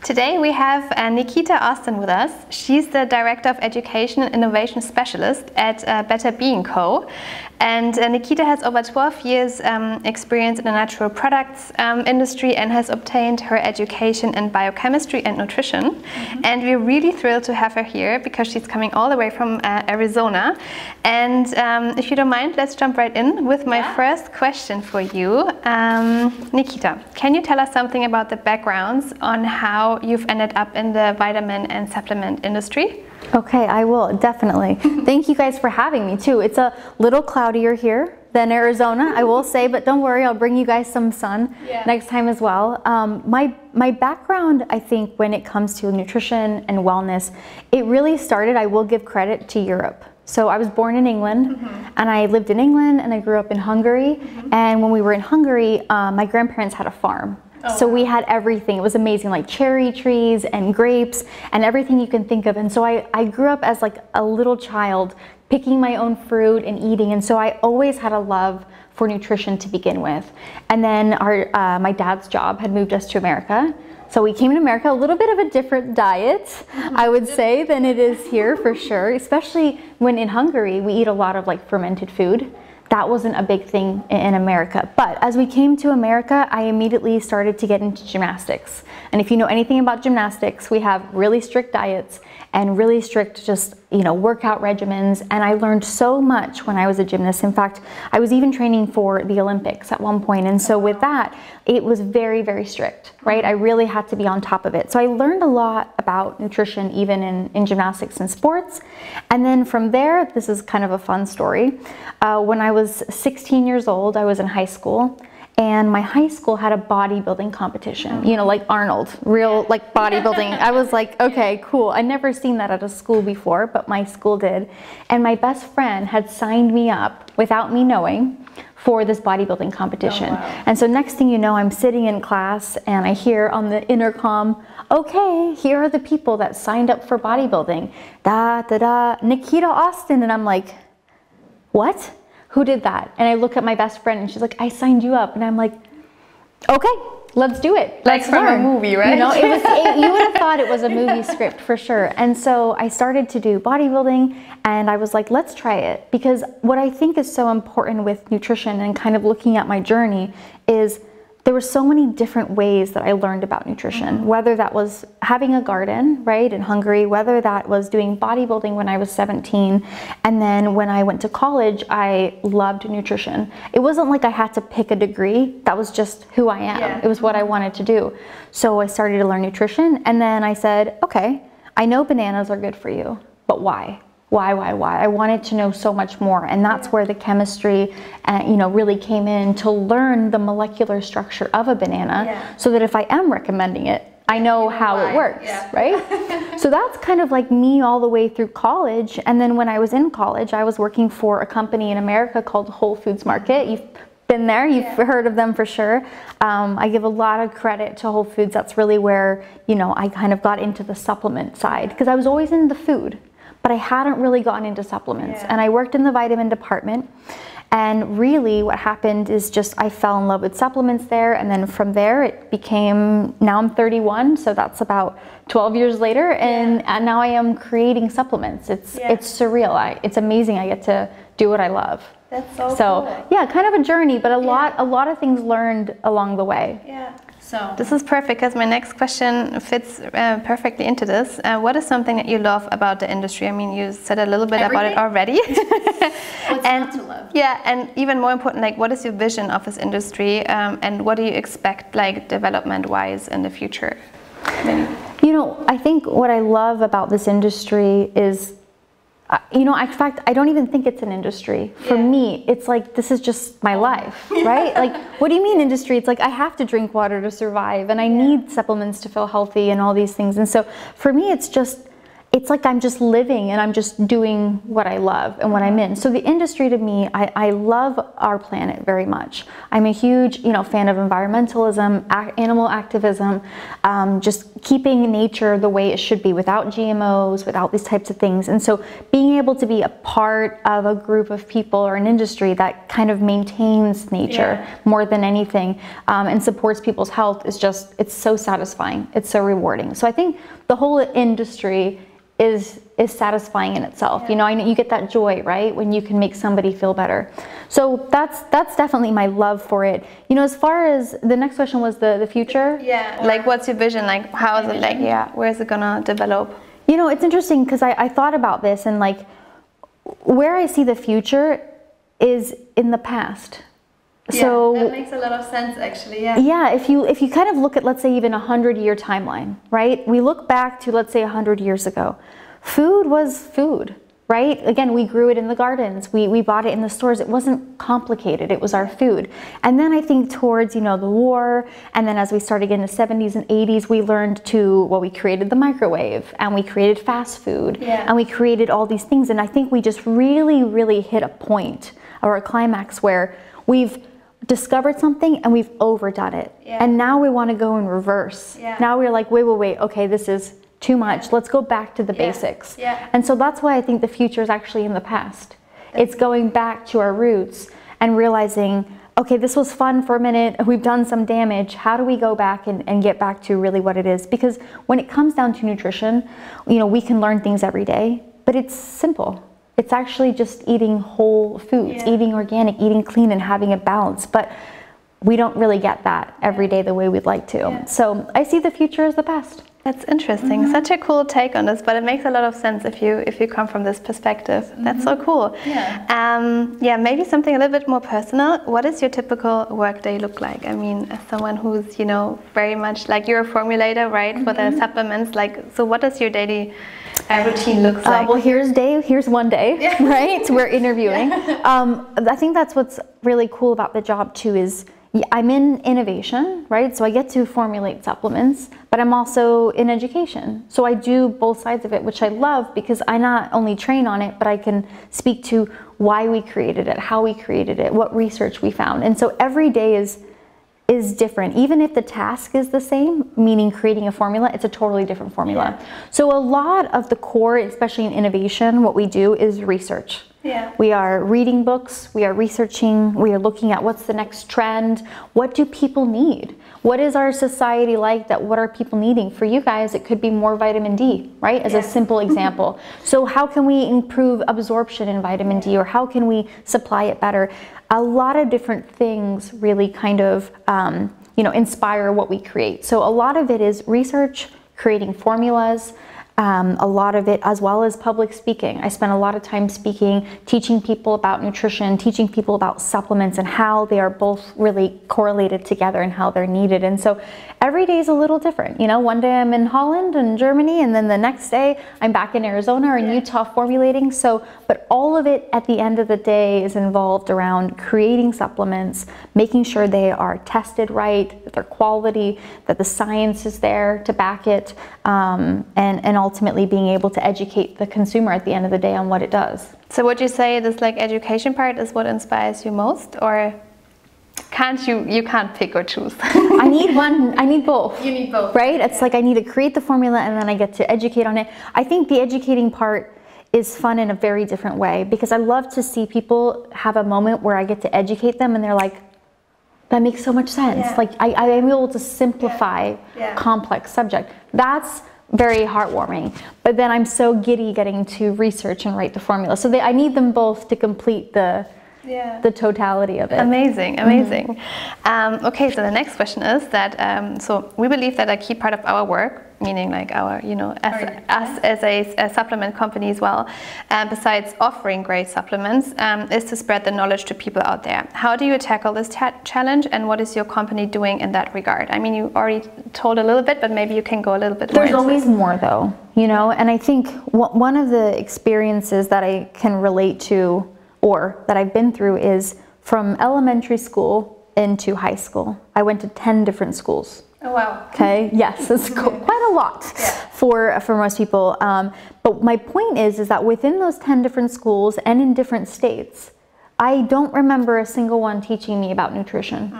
Today we have Nikita Austen with us. She's the Director of Education and Innovation Specialist at Better Being Co. And Nikita has over 12 years experience in the natural products industry and has obtained her education in biochemistry and nutrition. And we're really thrilled to have her here because she's coming all the way from Arizona. And if you don't mind, let's jump right in with my first question for you. Nikita, can you tell us something about the backgrounds on how you've ended up in the vitamin and supplement industry? Okay, I will, definitely. Thank you guys for having me too. It's a little cloudier here than Arizona, I will say, but don't worry, I'll bring you guys some sun next time as well. My background, I think, when it comes to nutrition and wellness, it really started, I will give credit to Europe. So I was born in England, and I lived in England, and I grew up in Hungary. And when we were in Hungary, my grandparents had a farm. So we had everything. It was amazing, like cherry trees and grapes and everything you can think of. And so I grew up as like a little child picking my own fruit and eating. And so I always had a love for nutrition to begin with. And then my dad's job had moved us to America. So we came to America, a little bit of a different diet, I would say, than it is here for sure. Especially when in Hungary, we eat a lot of like fermented food. That wasn't a big thing in America. But as we came to America, I immediately started to get into gymnastics. And if you know anything about gymnastics, we have really strict diets and really strict just, workout regimens. And I learned so much when I was a gymnast. In fact, I was even training for the Olympics at one point. And so with that, it was very, very strict, right? I really had to be on top of it. So I learned a lot about nutrition, even in gymnastics and sports. And then from there, this is kind of a fun story. When I was 16 years old, I was in high school. And my high school had a bodybuilding competition, like Arnold, real like bodybuilding. I was like, okay, cool. I'd never seen that at a school before, but my school did. And my best friend had signed me up without me knowing for this bodybuilding competition. And so next thing you know, I'm sitting in class and I hear on the intercom, okay, here are the people that signed up for bodybuilding. Nikita Austen. And I'm like, what? Who did that? And I look at my best friend and she's like, I signed you up. And I'm like, okay, let's do it. Let's from learn. A movie, right? You would have thought it was a movie script for sure. And so I started to do bodybuilding and I was like, let's try it. Because what I think is so important with nutrition and kind of looking at my journey is there were so many different ways that I learned about nutrition, whether that was having a garden, right, in Hungary, whether that was doing bodybuilding when I was 17. And then when I went to college, I loved nutrition. It wasn't like I had to pick a degree. That was just who I am. It was what I wanted to do. So I started to learn nutrition. And then I said, okay, I know bananas are good for you, but why? Why? I wanted to know so much more. And that's where the chemistry, really came in to learn the molecular structure of a banana so that if I am recommending it, I know how it works, right? So that's kind of like me all the way through college. And then when I was in college, I was working for a company in America called Whole Foods Market. You've been there, you've heard of them for sure. I give a lot of credit to Whole Foods. That's really where, I kind of got into the supplement side because I was always in the food. But I hadn't really gotten into supplements. And I worked in the vitamin department. And really what happened is just I fell in love with supplements there. And then from there it became, now I'm 31, so that's about 12 years later. And now I am creating supplements. It's surreal. It's amazing. I get to do what I love. That's so cool. Yeah, kind of a journey, but a lot of things learned along the way. So this is perfect because my next question fits perfectly into this. What is something that you love about the industry? I mean, you said a little bit about it already. What's not to love? Yeah, and even more important, like what is your vision of this industry and what do you expect like development-wise in the future? Maybe. I think what I love about this industry is in fact, I don't even think it's an industry. For me, it's like, this is just my life, right? Like, what do you mean industry? It's like, I have to drink water to survive and I need supplements to feel healthy and all these things. And so for me, it's just, it's like I'm just living and I'm just doing what I love and what I'm in. So the industry to me, I love our planet very much. I'm a huge, fan of environmentalism, animal activism, just keeping nature the way it should be without GMOs, without these types of things. And so being able to be a part of a group of people or an industry that kind of maintains nature more than anything, and supports people's health is just, it's so satisfying. It's so rewarding. So I think the whole industry is satisfying in itself. You get that joy, right, when you can make somebody feel better. So that's definitely my love for it. As far as the next question was the future. Yeah. Like, what's your vision? Like, how is it? Like, where is it gonna develop? It's interesting because I thought about this, and like, where I see the future is in the past. Yeah, so that makes a lot of sense, actually. Yeah, if you kind of look at, let's say, even 100-year timeline, right? We look back to, let's say, 100 years ago. Food was food, right? Again, we grew it in the gardens. We bought it in the stores. It wasn't complicated. It was our food. And then I think towards, the war, and then as we started getting the 70s and 80s, we learned we created the microwave, and we created fast food, and we created all these things. And I think we just really, really hit a point or a climax where we've discovered something and we've overdone it. And now we want to go in reverse. Now we're like, wait, okay, this is too much. Let's go back to the basics. And so that's why I think the future is actually in the past. It's going back to our roots and realizing, okay, this was fun for a minute, we've done some damage, how do we go back and get back to really what it is? Because when it comes down to nutrition, we can learn things every day, but it's simple. It's actually just eating whole foods, eating organic, eating clean, and having a balance. But we don't really get that every day the way we'd like to. So I see the future as the past. That's interesting. Such a cool take on this, but it makes a lot of sense if you come from this perspective. That's so cool. Maybe something a little bit more personal. What does your typical work day look like? I mean, as someone who's very much like, you're a formulator, right, for the supplements. Like, so what does your daily routine look like? Well, here's one day, right? We're interviewing. I think that's what's really cool about the job too is I'm in innovation, right? So I get to formulate supplements, but I'm also in education. So I do both sides of it, which I love because I not only train on it, but I can speak to why we created it, how we created it, what research we found. And so every day is different. Even if the task is the same, meaning creating a formula, it's a totally different formula. So a lot of the core, especially in innovation, what we do is research. We are reading books, we are researching, we are looking at what's the next trend, what do people need? What is our society like what are people needing? For you guys, it could be more vitamin D, right? As a simple example. So how can we improve absorption in vitamin D, or how can we supply it better? A lot of different things really kind of, inspire what we create. So a lot of it is research, creating formulas, a lot of it as well as public speaking. I spend a lot of time speaking, teaching people about nutrition, teaching people about supplements and how they are both really correlated together and how they're needed. And so every day is a little different. One day I'm in Holland and Germany, and then the next day I'm back in Arizona or in Utah formulating. So, but all of it at the end of the day is involved around creating supplements, making sure they are tested right, that they're quality, that the science is there to back it, and ultimately being able to educate the consumer at the end of the day on what it does. So would you say this education part is what inspires you most, or you can't pick or choose? I need both. You need both. Right? It's like I need to create the formula and then I get to educate on it. I think the educating part is fun in a very different way because I love to see people have a moment where I get to educate them and they're like, that makes so much sense. Like I am able to simplify complex subject. That's very heartwarming. But then I'm so giddy getting to research and write the formula. So I need them both to complete the totality of it. Amazing. Okay, so the next question is that so we believe that a key part of our work, meaning like our us as a supplement company as well, besides offering great supplements, is to spread the knowledge to people out there. How do you tackle this challenge, and what is your company doing in that regard? I mean, you already told a little bit, but maybe you can go a little bit more. There's always more though, and I think one of the experiences that I can relate to or that I've been through is from elementary school into high school. I went to 10 different schools Oh, wow. Okay, yes, it's quite a lot for most people. But my point is that within those 10 different schools and in different states, I don't remember a single one teaching me about nutrition,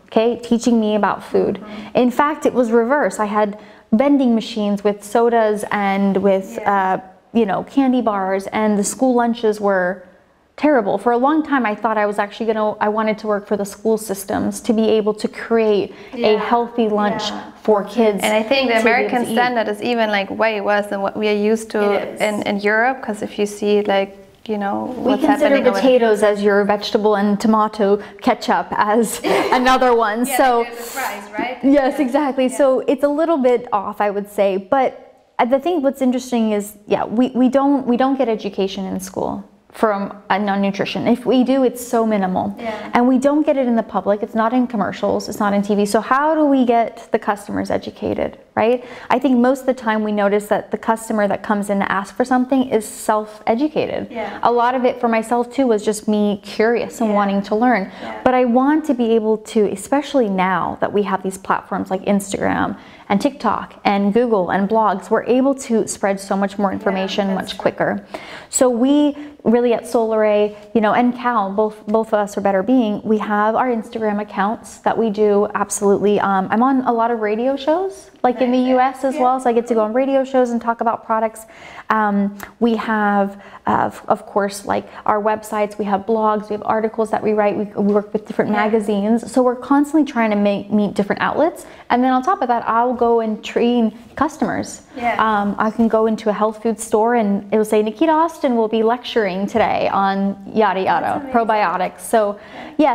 okay, teaching me about food. In fact, it was reverse. I had vending machines with sodas and with, you know, candy bars, and the school lunches were terrible. For a long time, I thought I was actually I wanted to work for the school systems to be able to create a healthy lunch for kids. And I think the American standard is even like way worse than what we are used to in Europe, because if you see like, you know, we consider potatoes as your vegetable and tomato ketchup as another one. So the fries, right? Yes, exactly. So it's a little bit off, I would say. But the thing what's interesting is, we don't get education in school from nutrition. If we do, it's so minimal. And we don't get it in the public. It's not in commercials. It's not in TV. So how do we get the customers educated, right? I think most of the time we notice that the customer that comes in to ask for something is self-educated. A lot of it for myself too was just me curious and wanting to learn. But I want to be able to, especially now that we have these platforms like Instagram and TikTok and Google and blogs, we're able to spread so much more information much quicker. So we really at Solaray, you know, and Cal, both of us are Better Being, we have our Instagram accounts that we do absolutely. I'm on a lot of radio shows, like in the US as well, so I get to go on radio shows and talk about products. We have, of course, like our websites, we have blogs, we have articles that we write, we work with different magazines, so we're constantly trying to meet different outlets. And then on top of that, I'll go and train customers. I can go into a health food store and it will say, Nikita Austen will be lecturing today on yada yada, probiotics. So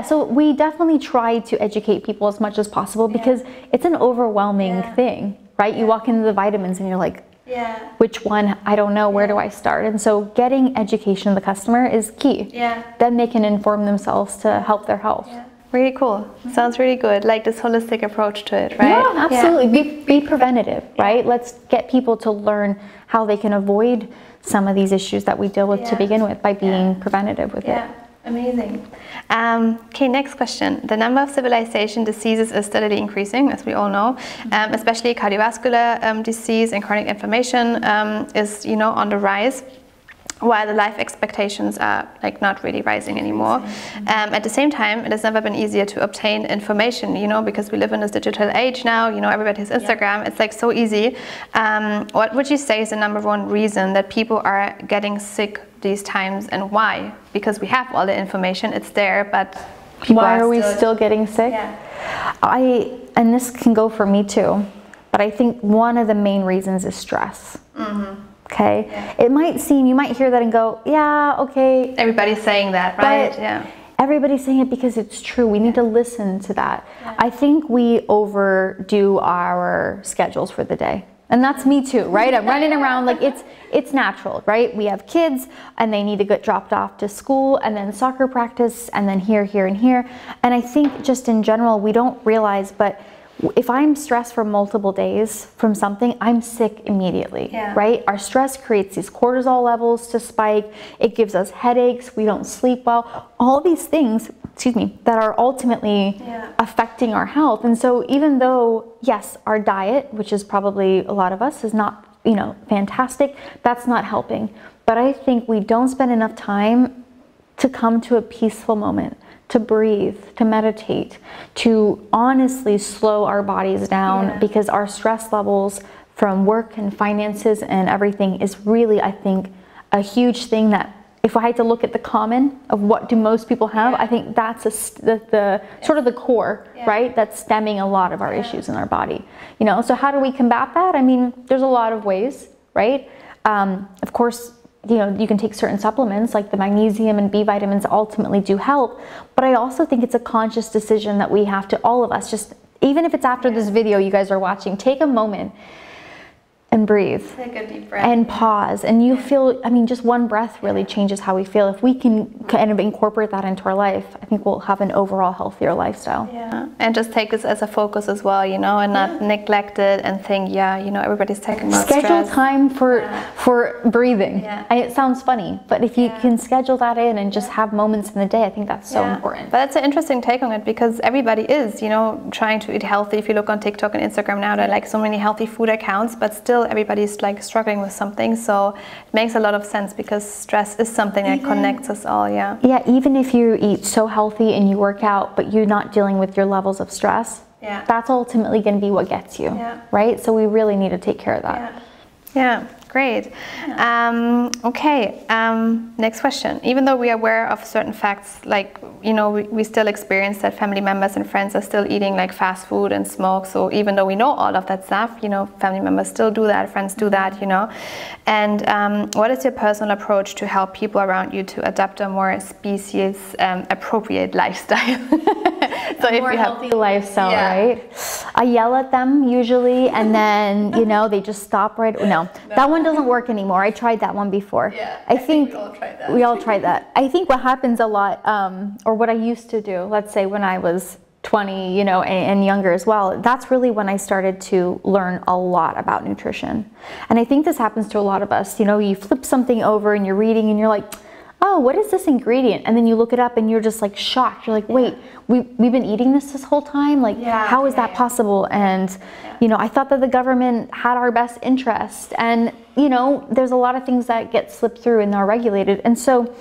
so we definitely try to educate people as much as possible because it's an overwhelming thing, right? You walk into the vitamins and you're like, which one? I don't know. Where do I start? And so getting education of the customer is key. Then they can inform themselves to help their health. Really cool. Sounds really good. Like this holistic approach to it, right? Yeah, absolutely. Be preventative, right? Let's get people to learn how they can avoid some of these issues that we deal with to begin with by being preventative with it. Amazing. Okay, next question. The number of civilization diseases is steadily increasing, as we all know, especially cardiovascular disease and chronic inflammation is, you know, on the rise, while the life expectations are like not really rising anymore. At the same time, it has never been easier to obtain information, you know, because we live in this digital age now, you know, everybody has Instagram, it's like so easy. What would you say is the #1 reason that people are getting sick these times, and why? Because we have all the information, it's there, but why are we still getting sick? And this can go for me too, but I think one of the main reasons is stress. Okay, it might seem, you might hear that and go, yeah, okay. Everybody's saying that, right? But everybody's saying it because it's true. We need to listen to that. I think we overdo our schedules for the day. And that's me too, right? I'm running around like it's natural, right? We have kids and they need to get dropped off to school and then soccer practice and then here, and here. And I think just in general, we don't realize, but if I'm stressed for multiple days from something, I'm sick immediately, right? Our stress creates these cortisol levels to spike. It gives us headaches. We don't sleep well. All these things, that are ultimately affecting our health. And so even though, yes, our diet, which is probably a lot of us, is not, you know, fantastic, that's not helping. But I think we don't spend enough time to come to a peaceful moment, to breathe, to meditate, to honestly slow our bodies down, because our stress levels from work and finances and everything is really, I think, a huge thing that if I had to look at the common of what do most people have, I think that's the sort of the core, right? That's stemming a lot of our issues in our body. You know, so how do we combat that? I mean, there's a lot of ways, right? Of course, you know, you can take certain supplements like the magnesium and B vitamins ultimately do help, but I also think it's a conscious decision that we have to, all of us, just even if it's after this video you guys are watching, take a moment and breathe. Take a deep breath. And pause. And you feel, I mean, just one breath really changes how we feel. If we can kind of incorporate that into our life, I think we'll have an overall healthier lifestyle. Yeah. And just take this as a focus as well, you know, and not neglect it and think, yeah, you know, everybody's talking about schedule stress. time for breathing. Yeah. And it sounds funny, but if you can schedule that in and just have moments in the day, I think that's so important. But that's an interesting take on it, because everybody is, you know, trying to eat healthy. If you look on TikTok and Instagram now, there are like so many healthy food accounts, but still everybody's like struggling with something. So it makes a lot of sense, because stress is something that connects us all. Yeah, even if you eat so healthy and you work out, but you're not dealing with your levels of stress, that's ultimately going to be what gets you, right? So we really need to take care of that. Yeah, great. Okay, next question. Even though we are aware of certain facts, like, you know, we still experience that family members and friends are still eating like fast food and smoke. So even though we know all of that stuff, you know, family members still do that, friends do that, you know. And what is your personal approach to help people around you to adopt a more species appropriate lifestyle? So if more you have healthy lifestyle, right? I yell at them usually, and then, you know, they just stop right. No, that one doesn't work anymore. I tried that one before. I think we all tried that. I think what happens a lot, or what I used to do, let's say when I was 20, you know, and younger as well, that's really when I started to learn a lot about nutrition. And I think this happens to a lot of us. You know, you flip something over and you're reading and you're like, oh, what is this ingredient? And then you look it up and you're just like shocked. You're like, wait, we've been eating this whole time? Like, how is that possible? And, you know, I thought that the government had our best interest. And, you know, there's a lot of things that get slipped through and are regulated. And so,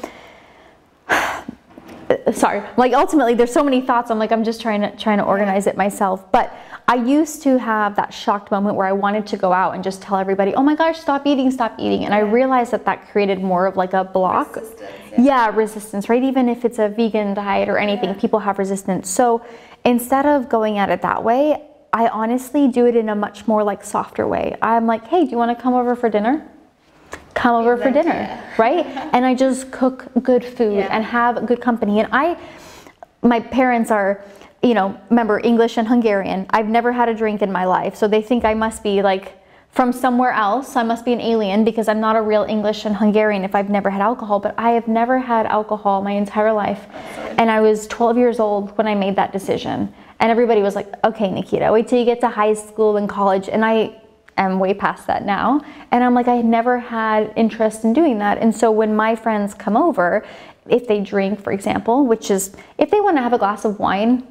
sorry, like ultimately there's so many thoughts. I'm just trying to organize it myself. But I used to have that shocked moment where I wanted to go out and just tell everybody, oh my gosh, stop eating. And I realized that created more of like a block. Resistance, right? Even if it's a vegan diet or anything, people have resistance. So instead of going at it that way, I honestly do it in a much more like softer way. I'm like, hey, do you want to come over for dinner? Come over for dinner, right? And I just cook good food and have good company. And my parents are, you know, remember, English and Hungarian. I've never had a drink in my life. So they think I must be like from somewhere else. I must be an alien because I'm not a real English and Hungarian if I've never had alcohol. But I have never had alcohol my entire life. And I was 12 years old when I made that decision. And everybody was like, okay, Nikita, wait till you get to high school and college. And I am way past that now. And I'm like, I had never had interest in doing that. And so when my friends come over, if they drink, for example, which is, if they want to have a glass of wine,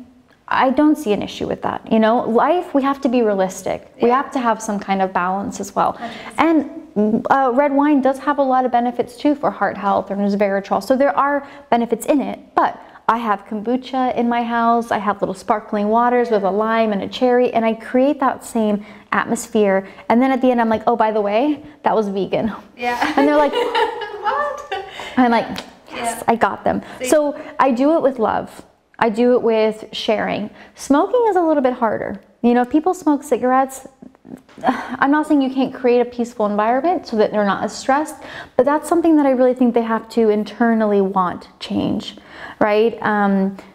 I don't see an issue with that. You know, life, we have to be realistic. We have to have some kind of balance as well. 100%. And red wine does have a lot of benefits too for heart health and resveratrol. So there are benefits in it, but I have kombucha in my house. I have little sparkling waters with a lime and a cherry, and I create that same atmosphere. And then at the end, I'm like, oh, by the way, that was vegan. And they're like, what? I'm like, yes, I got them. So I do it with love. I do it with sharing. Smoking is a little bit harder. You know, if people smoke cigarettes, I'm not saying you can't create a peaceful environment so that they're not as stressed, but that's something that I really think they have to internally want change, right?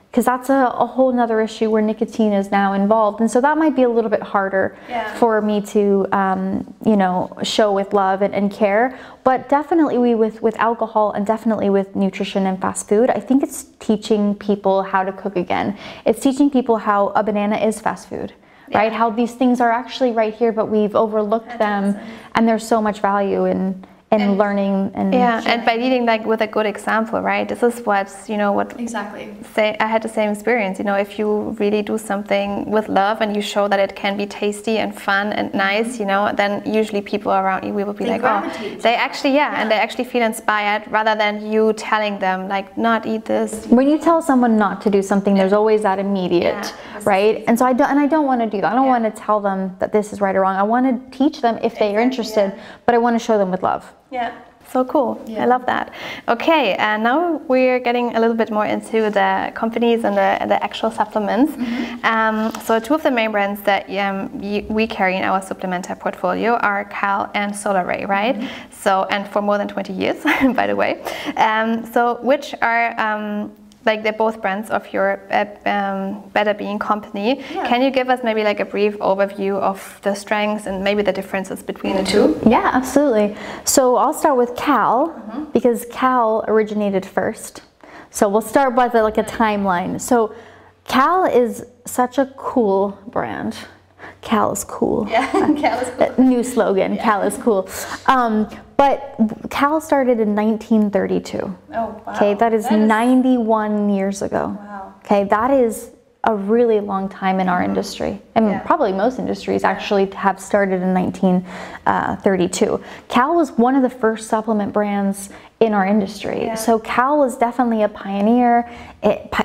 Because that's a whole nother issue where nicotine is now involved. And so that might be a little bit harder for me to, you know, show with love and care. But definitely with alcohol and definitely with nutrition and fast food, I think it's teaching people how to cook again. It's teaching people how a banana is fast food. Right? How these things are actually right here, but we've overlooked them, and there's so much value in learning and and by leading like with a good example, right? This is what's, you know, what I had the same experience. You know, if you really do something with love and you show that it can be tasty and fun and nice, you know, then usually people around you will be like, oh, they actually and they actually feel inspired rather than you telling them like, not eat this. When you tell someone not to do something, there's always that immediate, right? And so I don't want to do that. I don't want to tell them that this is right or wrong. I want to teach them if they are interested, but I want to show them with love. So cool. I love that. Okay, and now we're getting a little bit more into the companies and the actual supplements. So two of the main brands that we carry in our supplementer portfolio are Cal and Solaray, right? So, and for more than 20 years, by the way. So which are like they're both brands of your Better Being company. Yeah. Can you give us maybe like a brief overview of the strengths and maybe the differences between the two? Yeah, absolutely. So I'll start with Cal, because Cal originated first. So we'll start with like a timeline. So Cal is such a cool brand. Cal is cool. Yeah, Cal is cool. New slogan, yeah. Cal is cool. But Cal started in 1932. Oh, wow. Okay, that is 91 years ago. Wow. Okay, that is a really long time in our industry. And probably most industries actually have started in 1932. Cal was one of the first supplement brands in our industry. Yeah. So Cal was definitely a pioneer.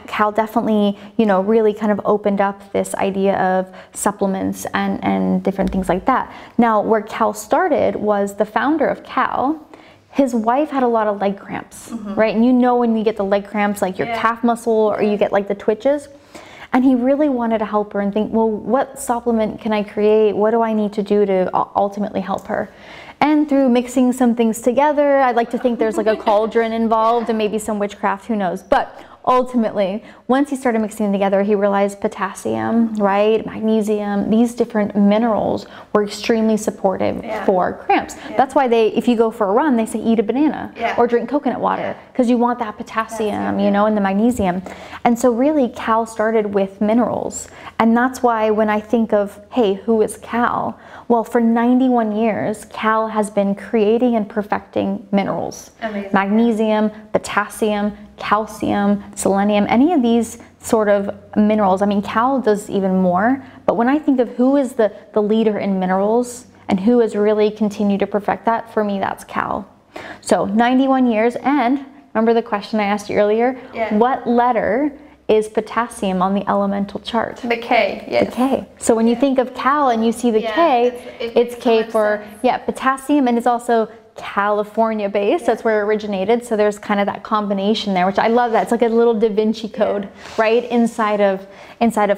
Cal definitely, you know, really kind of opened up this idea of supplements and different things like that. Now, where Cal started was the founder of Cal, his wife had a lot of leg cramps, right? And you know when you get the leg cramps, like your calf muscle, or you get like the twitches. And he really wanted to help her and think, well, what supplement can I create? What do I need to do to ultimately help her? And through mixing some things together, I'd like to think there's like a cauldron involved and maybe some witchcraft, who knows? But ultimately, once he started mixing them together, he realized potassium, right, magnesium, these different minerals were extremely supportive for cramps. That's why if you go for a run, they say eat a banana or drink coconut water, because you want that potassium, you know, and the magnesium. And so really Cal started with minerals. And that's why when I think of, hey, who is Cal? Well, for 91 years, Cal has been creating and perfecting minerals. Amazing. Magnesium, potassium, calcium, selenium, any of these sort of minerals. I mean, Cal does even more, but when I think of who is the leader in minerals and who has really continued to perfect that, for me, that's Cal. So 91 years, and remember the question I asked you earlier? Yeah. What letter is potassium on the elemental chart? The K, yes. The K. So when you think of Cal and you see the K, it's K for, potassium, and it's also California based. That's where it originated. So there's kind of that combination there, which I love that. It's like a little Da Vinci Code, right, inside of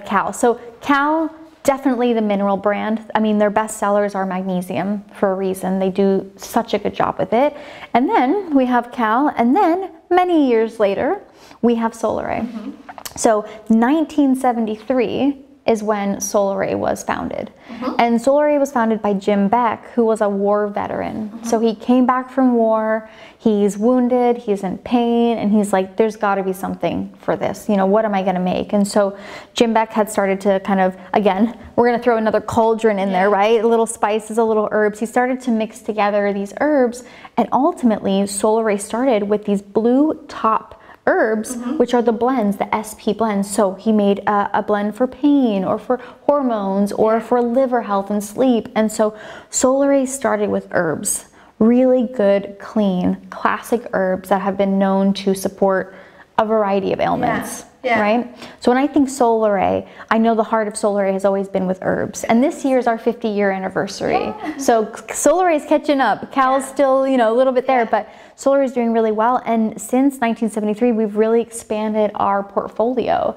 Cal. So Cal, definitely the mineral brand. I mean, their best sellers are magnesium for a reason. They do such a good job with it. And then we have Cal, and then many years later, we have Solaray. So 1973 is when Solaray was founded. And Solaray was founded by Jim Beck, who was a war veteran. So he came back from war, he's wounded, he's in pain, and he's like, there's gotta be something for this. You know, what am I gonna make? And so Jim Beck had started to kind of, again, we're gonna throw another cauldron in there, right? A little spices, a little herbs. He started to mix together these herbs, and ultimately Solaray started with these blue top herbs, which are the blends, the SP blends. So he made a blend for pain or for hormones or for liver health and sleep. And so Solaray started with herbs, really good, clean, classic herbs that have been known to support a variety of ailments. Right? So when I think Solaray, I know the heart of Solaray has always been with herbs. And this year is our 50-year anniversary. So Solaray is catching up. Cal's still, you know, a little bit there, but Solaray is doing really well. And since 1973, we've really expanded our portfolio.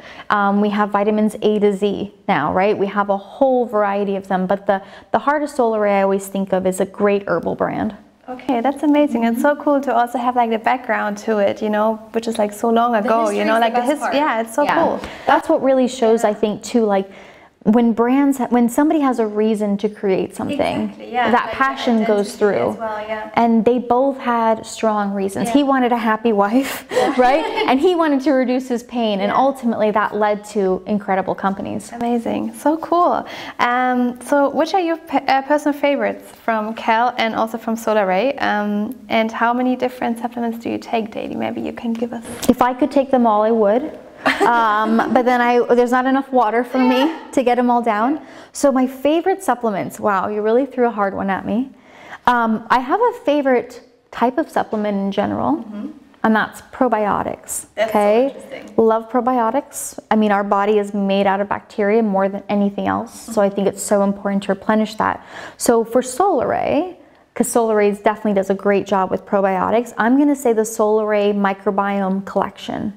We have vitamins A to Z now, right? We have a whole variety of them, but the heart of Solaray I always think of is a great herbal brand. Okay, that's amazing. It's so cool to also have like the background to it, you know, which is like so long ago, you know, like the history. Yeah, it's so cool. That's what really shows, I think, too, like when somebody has a reason to create something, that like passion goes through. Well, and they both had strong reasons. He wanted a happy wife, right? And he wanted to reduce his pain, and ultimately that led to incredible companies. Amazing, so cool. So which are your personal favorites from Cal and also from Solaray? And how many different supplements do you take daily? Maybe you can give us. If I could take them all, I would. But then there's not enough water for me to get them all down. So my favorite supplements, wow, you really threw a hard one at me. I have a favorite type of supplement in general, and that's probiotics. That's so interesting. Love probiotics. I mean, our body is made out of bacteria more than anything else, so I think it's so important to replenish that. So for Solaray, because Solaray definitely does a great job with probiotics. I'm going to say the Solaray microbiome collection.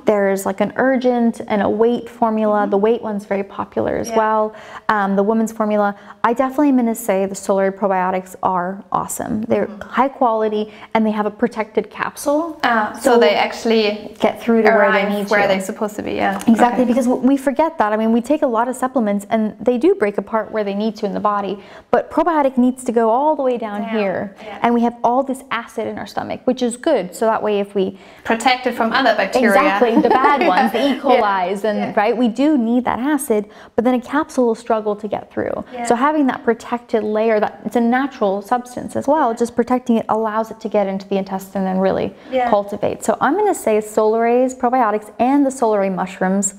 There's like an urgent and a weight formula. The weight one's very popular as well. The women's formula. I definitely am going to say the Solaray probiotics are awesome. They're high quality and they have a protected capsule. So they actually get through to where they need to. Where they're supposed to be, Exactly, because we forget that. I mean, we take a lot of supplements and they do break apart where they need to in the body, but probiotic needs to go all the way down here. And we have all this acid in our stomach, which is good. So that way if we protect it from other bacteria. Exactly, the bad ones, the E. coli's, and right, we do need that acid, but then a capsule will struggle to get through. So having that protected layer, that it's a natural substance as well, just protecting it allows it to get into the intestine and really cultivate. So I'm going to say Solaray's probiotics and the Solaray mushrooms.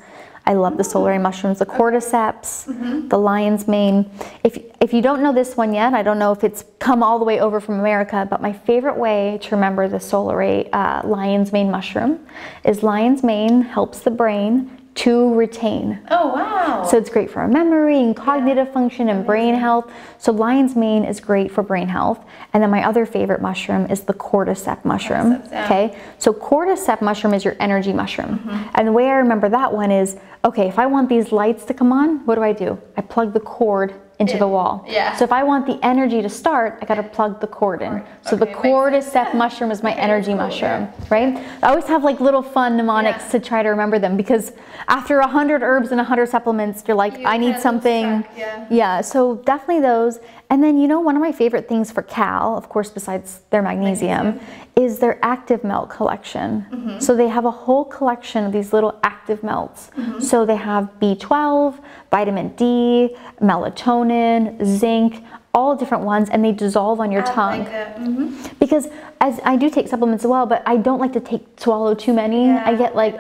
I love the Solaray mushrooms, the cordyceps, the lion's mane. If you don't know this one yet, I don't know if it's come all the way over from America, but my favorite way to remember the Solaray lion's mane mushroom is lion's mane helps the brain to retain. Oh, wow. So it's great for our memory and cognitive function and brain health. So lion's mane is great for brain health. And then my other favorite mushroom is the cordyceps mushroom. Okay, so cordyceps mushroom is your energy mushroom. And the way I remember that one is, okay, if I want these lights to come on, what do? I plug the cord into the wall. So if I want the energy to start, I got to plug the cord in. So the cordyceps mushroom is my energy mushroom, right? I always have like little fun mnemonics to try to remember them, because after 100 herbs and 100 supplements, you're like, I need something. So definitely those. And then, you know, one of my favorite things for Cal, of course, besides their magnesium, is their active melt collection. So they have a whole collection of these little active melts. So they have B12, vitamin D, melatonin, zinc, all different ones, and they dissolve on your tongue. Because as I do take supplements as well, but I don't like to swallow too many. I get like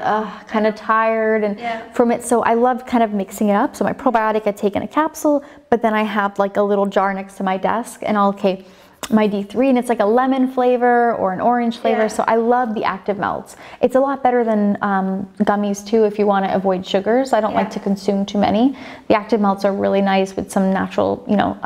kind of tired and from it. So I love kind of mixing it up. So my probiotic I take in a capsule, but then I have like a little jar next to my desk, and my D3, and it's like a lemon flavor or an orange flavor. So I love the active melts. It's a lot better than gummies too if you want to avoid sugars. I don't like to consume too many. The active melts are really nice with some natural, you know,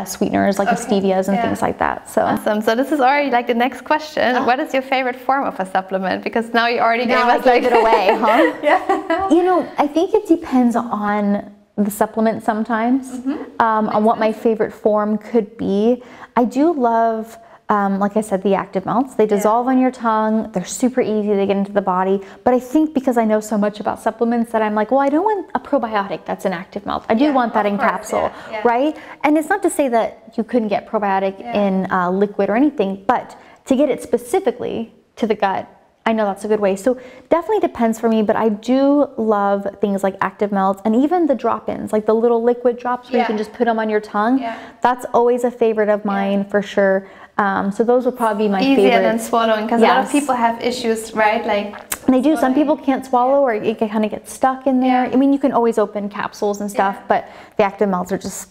sweeteners like the stevias and things like that. So awesome. So this is already like the next question. What is your favorite form of a supplement? Because now you already gave us it away, huh? You know, I think it depends on the supplement sometimes, on what my favorite form could be. I do love, like I said, the active melts. They dissolve on your tongue. They're super easy to get into the body. But I think because I know so much about supplements that I'm like, well, I don't want a probiotic that's an active melt. I do want that in capsule, right? And it's not to say that you couldn't get probiotic in liquid or anything, but to get it specifically to the gut, I know that's a good way. So definitely depends for me, but I do love things like active melts and even the drop-ins, like the little liquid drops where you can just put them on your tongue. That's always a favorite of mine for sure. So those would probably be my favorite. Easier than swallowing, because a lot of people have issues, right? Like they do. Some people can't swallow, or it can kind of get stuck in there. I mean, you can always open capsules and stuff, but the active melts are just,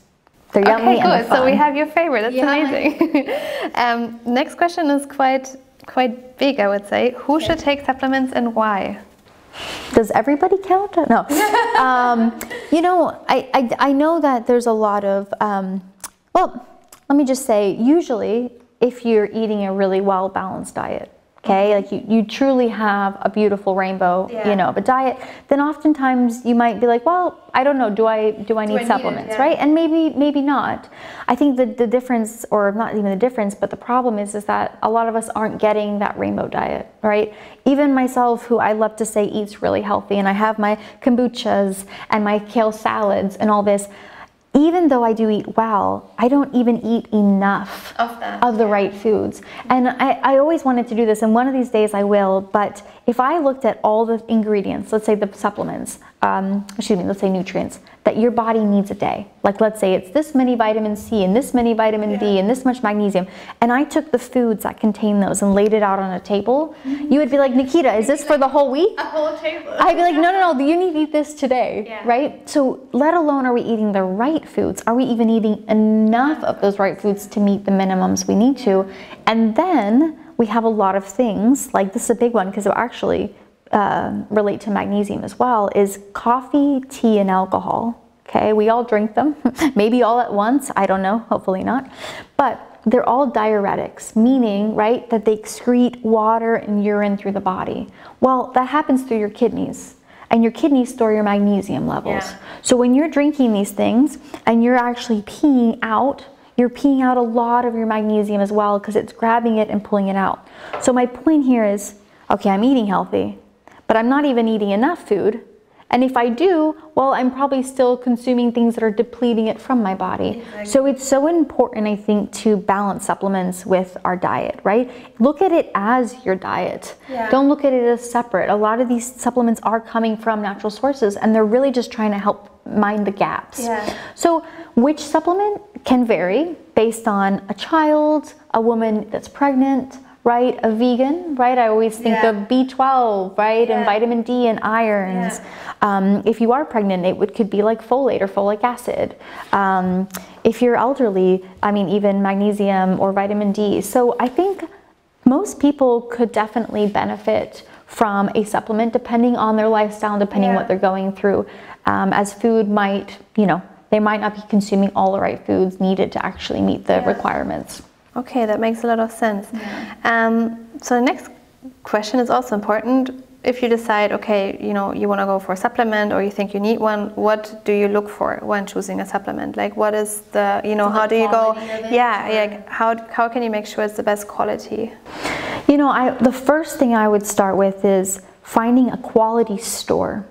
they're yummy and they're fun. So we have your favorite. That's amazing. Next question is quite big, I would say. Who should take supplements and why? Does everybody count? No. You know, I know that there's a lot of, well, let me just say, usually if you're eating a really well-balanced diet, okay, like you truly have a beautiful rainbow, you know, of a diet, then oftentimes you might be like, well, I don't know, do I need supplements, right? And maybe not. I think the difference, or not even the difference, but the problem is that a lot of us aren't getting that rainbow diet, right? Even myself, who I love to say eats really healthy, and I have my kombuchas and my kale salads and all this, even though I do eat well, I don't even eat enough of the right foods. And I always wanted to do this, and one of these days I will, but if I looked at all the ingredients, let's say the supplements, let's say nutrients, that your body needs a day. Like let's say it's this many vitamin C and this many vitamin D and this much magnesium, and I took the foods that contain those and laid it out on a table, you would be like, Nikita, is this for the whole week? A whole table. I'd be like, no, you need to eat this today, right? So let alone are we eating the right foods? Are we even eating enough of those right foods to meet the minimums we need to? And then we have a lot of things, like this is a big one because it actually relate to magnesium as well, is coffee, tea, and alcohol. Okay, we all drink them, maybe all at once, I don't know, hopefully not. But they're all diuretics, meaning, right, that they excrete water and urine through the body. Well, that happens through your kidneys, and your kidneys store your magnesium levels. Yeah. So when you're drinking these things and you're actually peeing out, you're peeing out a lot of your magnesium as well, because it's grabbing it and pulling it out. So my point here is, okay, I'm eating healthy, but I'm not even eating enough food. And if I do, well, I'm probably still consuming things that are depleting it from my body. Exactly. So it's so important, I think, to balance supplements with our diet, right? Look at it as your diet. Yeah. Don't look at it as separate. A lot of these supplements are coming from natural sources, and they're really just trying to help mind the gaps. Yeah. So which supplement can vary based on a child, a woman that's pregnant, right? A vegan, right? I always think of B12, right? And vitamin D and irons. If you are pregnant, it could be like folate or folic acid. If you're elderly, I mean, even magnesium or vitamin D. So I think most people could definitely benefit from a supplement depending on their lifestyle, depending what they're going through. As food might, you know, they might not be consuming all the right foods needed to actually meet the requirements. Okay, that makes a lot of sense. Yeah. So the next question is also important. If you decide, okay, you know, you want to go for a supplement or you think you need one, what do you look for when choosing a supplement? Like, what is the, you know, so how do you go? How can you make sure it's the best quality? You know, the first thing I would start with is finding a quality store.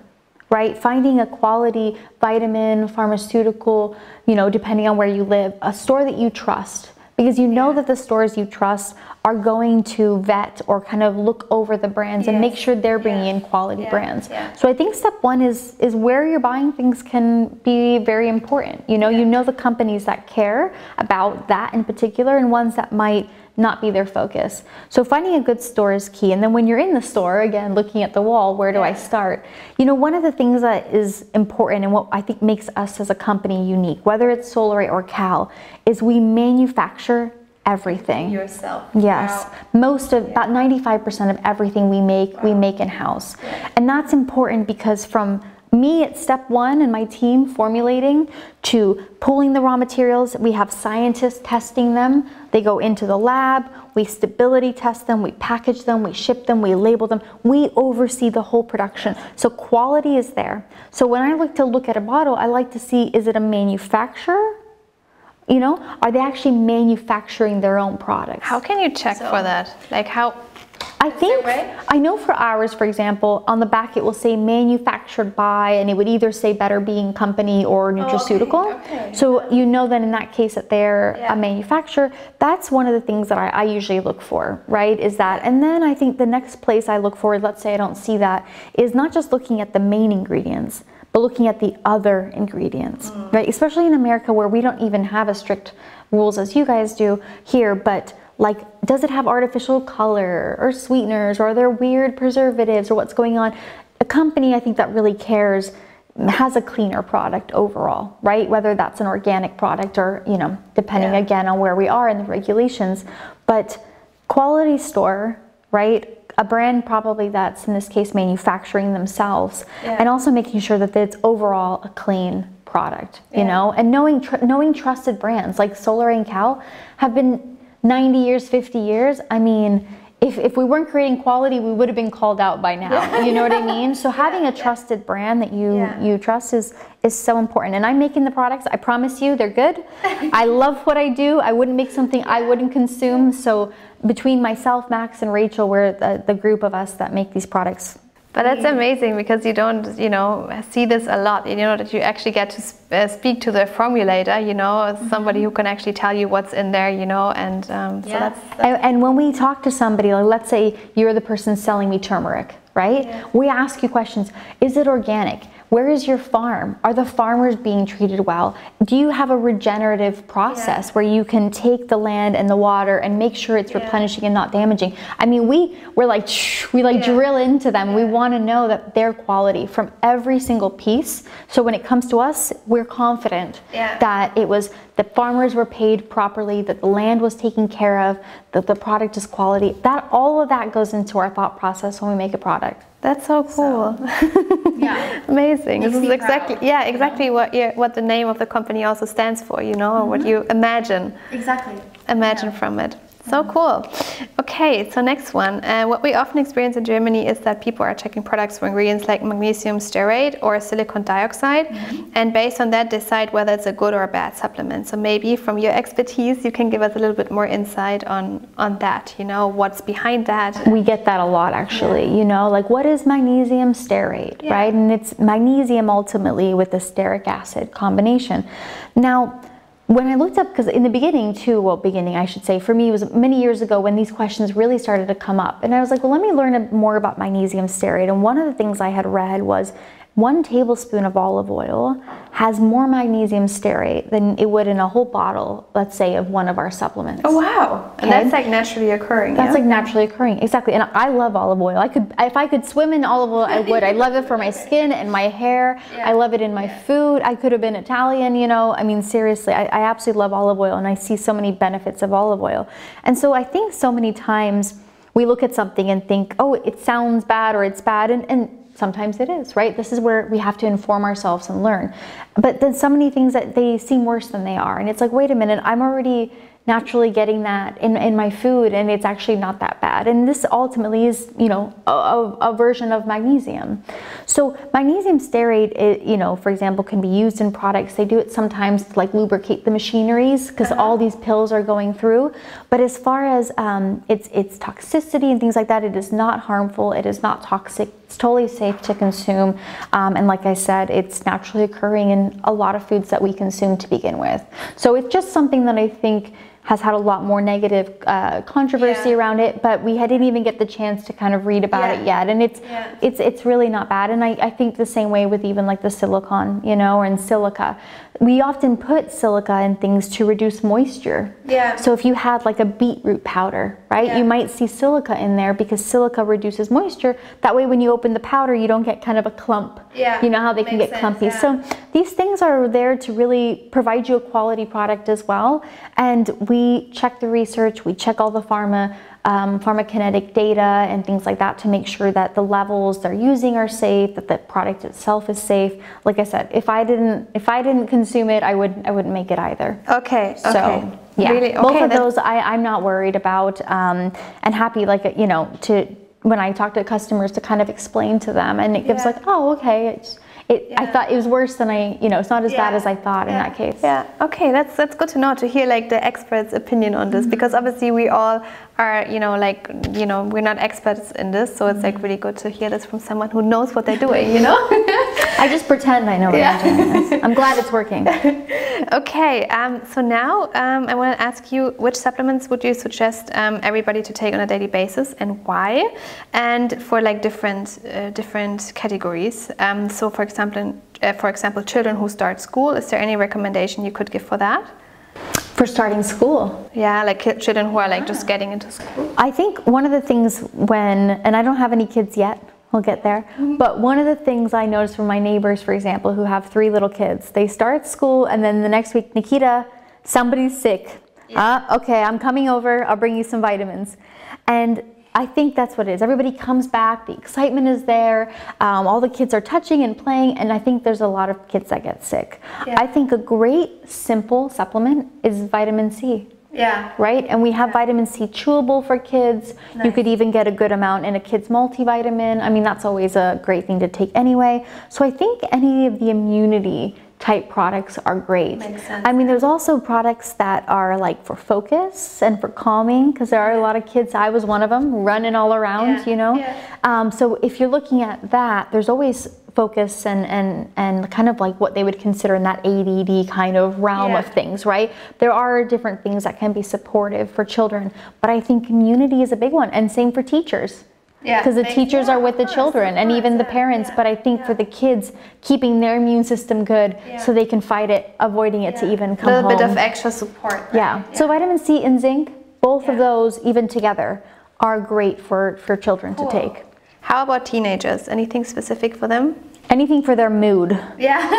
Right? Finding a quality vitamin, pharmaceutical, you know, depending on where you live, a store that you trust. Because you know that the stores you trust are going to vet or kind of look over the brands and make sure they're bringing in quality brands. So I think step one is where you're buying things can be very important. You know the companies that care about that in particular, and ones that might not be their focus. So finding a good store is key. And then when you're in the store, again, looking at the wall, where do I start? You know, one of the things that is important and what I think makes us as a company unique, whether it's Solaray or Cal, is we manufacture everything. Yourself. Yes. Wow. About 95% of everything we make in-house. And that's important because from me at step one and my team formulating to pulling the raw materials, we have scientists testing them. They go into the lab, we stability test them, we package them, we ship them, we label them. We oversee the whole production. So quality is there. So when I like to look at a bottle, I like to see, is it a manufacturer? You know, are they actually manufacturing their own products? How can you check for that? Like how? I think, I know for ours, for example, on the back it will say manufactured by, and it would either say Better Being Company or Nutraceutical. Okay. So you know that in that case that they're a manufacturer. That's one of the things that I usually look for, right? Is that, and then I think the next place I look for, let's say I don't see that, is not just looking at the main ingredients, but looking at the other ingredients, right? Especially in America where we don't even have as strict rules as you guys do here, but like, does it have artificial color or sweeteners, or are there weird preservatives, or what's going on? A company, I think, that really cares has a cleaner product overall, right? Whether that's an organic product or, you know, depending again on where we are in the regulations. But quality store, right? A brand probably that's, in this case, manufacturing themselves, and also making sure that it's overall a clean product, you know? And knowing trusted brands like Solaray and Cal have been 90 years, 50 years. I mean, if we weren't creating quality, we would have been called out by now. You know what I mean? So having a trusted brand that you trust is so important. And I'm making the products. I promise you, they're good. I love what I do. I wouldn't make something I wouldn't consume. So between myself, Max, and Rachel, we're the group of us that make these products. But that's amazing, because you don't, you know, see this a lot, you know, that you actually get to speak to the formulator, you know, somebody who can actually tell you what's in there, you know, and so that's and when we talk to somebody, like, let's say you're the person selling me turmeric, right? We ask you questions. Is it organic? Where is your farm? Are the farmers being treated well? Do you have a regenerative process where you can take the land and the water and make sure it's replenishing and not damaging? I mean, we're like drill into them. We want to know that their quality from every single piece. So when it comes to us, we're confident that it was the farmers were paid properly, that the land was taken care of, that the product is quality. That all of that goes into our thought process when we make a product. That's so cool. Yeah. Amazing. This is exactly proud, exactly what the name of the company also stands for, you know, or what you imagine. Exactly. Imagine from it. So cool. Okay, so next one. What we often experience in Germany is that people are checking products for ingredients like magnesium stearate or silicon dioxide, and based on that decide whether it's a good or a bad supplement. So maybe from your expertise, you can give us a little bit more insight on that, you know, what's behind that. We get that a lot, actually, you know, like what is magnesium stearate, right? And it's magnesium ultimately with the stearic acid combination. Now, when I looked up, because in the beginning too, well, beginning I should say, for me it was many years ago when these questions really started to come up. And I was like, well, let me learn more about magnesium stearate. And one of the things I had read was 1 tablespoon of olive oil has more magnesium stearate than it would in a whole bottle, let's say, of one of our supplements. Oh, wow. Okay. And that's like naturally occurring. That's like naturally occurring, exactly. And I love olive oil. If I could swim in olive oil, I would. I love it for my skin and my hair. I love it in my food. I could have been Italian, you know. I mean, seriously, I absolutely love olive oil, and I see so many benefits of olive oil. And so I think so many times we look at something and think, oh, it sounds bad or it's bad, and sometimes it is, right? This is where we have to inform ourselves and learn. But then so many things that they seem worse than they are. And it's like, wait a minute, I'm already naturally getting that in my food, and it's actually not that bad. And this ultimately is, you know, a version of magnesium. So magnesium stearate, you know, for example, can be used in products. They do it sometimes to like lubricate the machineries because all these pills are going through. But as far as its toxicity and things like that, it is not harmful. It is not toxic. It's totally safe to consume. And like I said, it's naturally occurring in a lot of foods that we consume to begin with. So it's just something that I think has had a lot more negative controversy around it, but we didn't even get the chance to kind of read about it yet. And it's really not bad. And I think the same way with even like the silicone, you know, or in silica. We often put silica in things to reduce moisture. Yeah. So if you had like a beetroot powder, right, you might see silica in there because silica reduces moisture. That way when you open the powder, you don't get kind of a clump. Yeah. You know how they can get clumpy. So these things are there to really provide you a quality product as well. And we check the research, we check all the pharmacokinetic data and things like that to make sure that the levels they're using are safe, that the product itself is safe. Like I said, if I didn't consume it, I wouldn't make it either. Okay. So yeah, really? Okay, both of those I'm not worried about, and happy, like, you know, when I talk to customers to kind of explain to them, and it gives like, oh, okay, I thought it was worse than it's not as bad as I thought in that case. Yeah. Okay, that's good to know, to hear like the expert's opinion on this, because obviously we all are, we're not experts in this, so it's like really good to hear this from someone who knows what they're doing, you know? I just pretend I know what I'm doing. I'm glad it's working. Okay, so now I want to ask you, which supplements would you suggest everybody to take on a daily basis, and why? And for like different categories. So for example, children who start school, is there any recommendation you could give for that? For starting school? Yeah, like children who are like just getting into school. I think one of the things and I don't have any kids yet, we'll get there, but one of the things I noticed from my neighbors, for example, who have 3 little kids, they start school and then the next week, Nikita, somebody's sick. Okay, I'm coming over, I'll bring you some vitamins. And I think that's what it is. Everybody comes back, the excitement is there, all the kids are touching and playing, and I think there's a lot of kids that get sick. I think a great simple supplement is vitamin C. Yeah. Right? And we have vitamin C chewable for kids. Nice. You could even get a good amount in a kid's multivitamin. I mean, that's always a great thing to take anyway. So I think any of the immunity type products are great. Makes sense. I mean, there's also products that are like for focus and for calming, because there are a lot of kids, I was one of them, running all around, you know. So if you're looking at that, there's always focus and kind of like what they would consider in that ADD kind of realm of things, right? There are different things that can be supportive for children, but I think immunity is a big one, and same for teachers. Because the teachers are with the children and even the parents, but I think for the kids, keeping their immune system good so they can fight it, avoiding it to even come home. A little bit of extra support. Right? So vitamin C and zinc, both of those even together are great for children to take. How about teenagers? Anything specific for them? Anything for their mood. Yeah,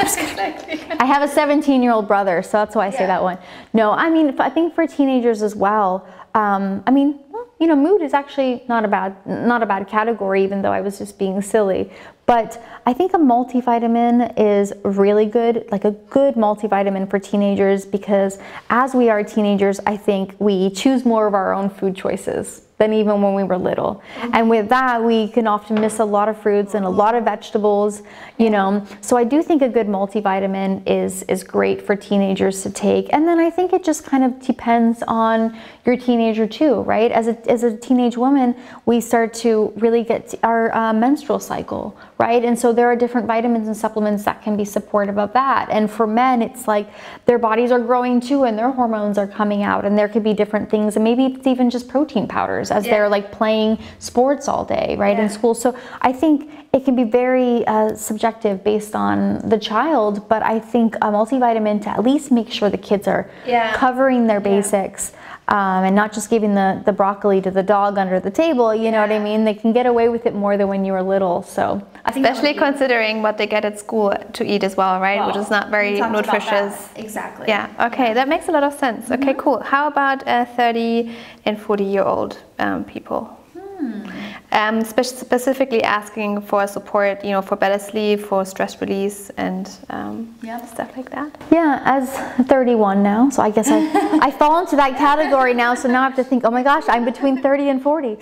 exactly. I have a 17-year-old brother, so that's why I say that one. No, I mean, I think for teenagers as well, I mean, you know, mood is actually not a bad category, even though I was just being silly. But I think a multivitamin is really good, like a good multivitamin for teenagers, because as we are teenagers, I think we choose more of our own food choices than even when we were little. And with that, we can often miss a lot of fruits and a lot of vegetables, you know. So I do think a good multivitamin is great for teenagers to take. And then I think it just kind of depends on your teenager too, right? As a teenage woman, we start to really get our menstrual cycle, right? And so there are different vitamins and supplements that can be supportive of that. And for men, it's like their bodies are growing too and their hormones are coming out, and there could be different things. And maybe it's even just protein powders as they're like playing sports all day, right, in school. So I think it can be very subjective based on the child, but I think a multivitamin to at least make sure the kids are covering their basics. And not just giving the broccoli to the dog under the table, you know what I mean? They can get away with it more than when you were little. So especially considering what they get at school to eat as well, right? Which is not very nutritious. Exactly. Yeah, okay, that makes a lot of sense. Okay, cool. How about 30 and 40-year-old people? Specifically asking for support, you know, for better sleep, for stress release, and stuff like that. Yeah, as 31 now, so I guess I fall into that category now. So now I have to think, oh my gosh, I'm between 30 and 40.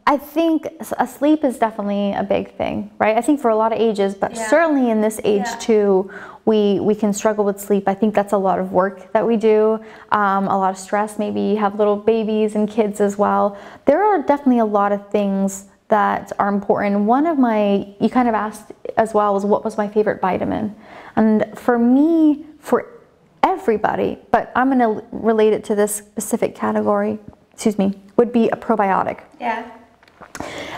I think sleep is definitely a big thing, right? I think for a lot of ages, but certainly in this age too, we can struggle with sleep. I think that's a lot of work that we do, a lot of stress. Maybe you have little babies and kids as well. There are definitely a lot of things that are important. One of my, you kind of asked as well, was what was my favorite vitamin? And for me, for everybody, but I'm going to relate it to this specific category, would be a probiotic. Yeah.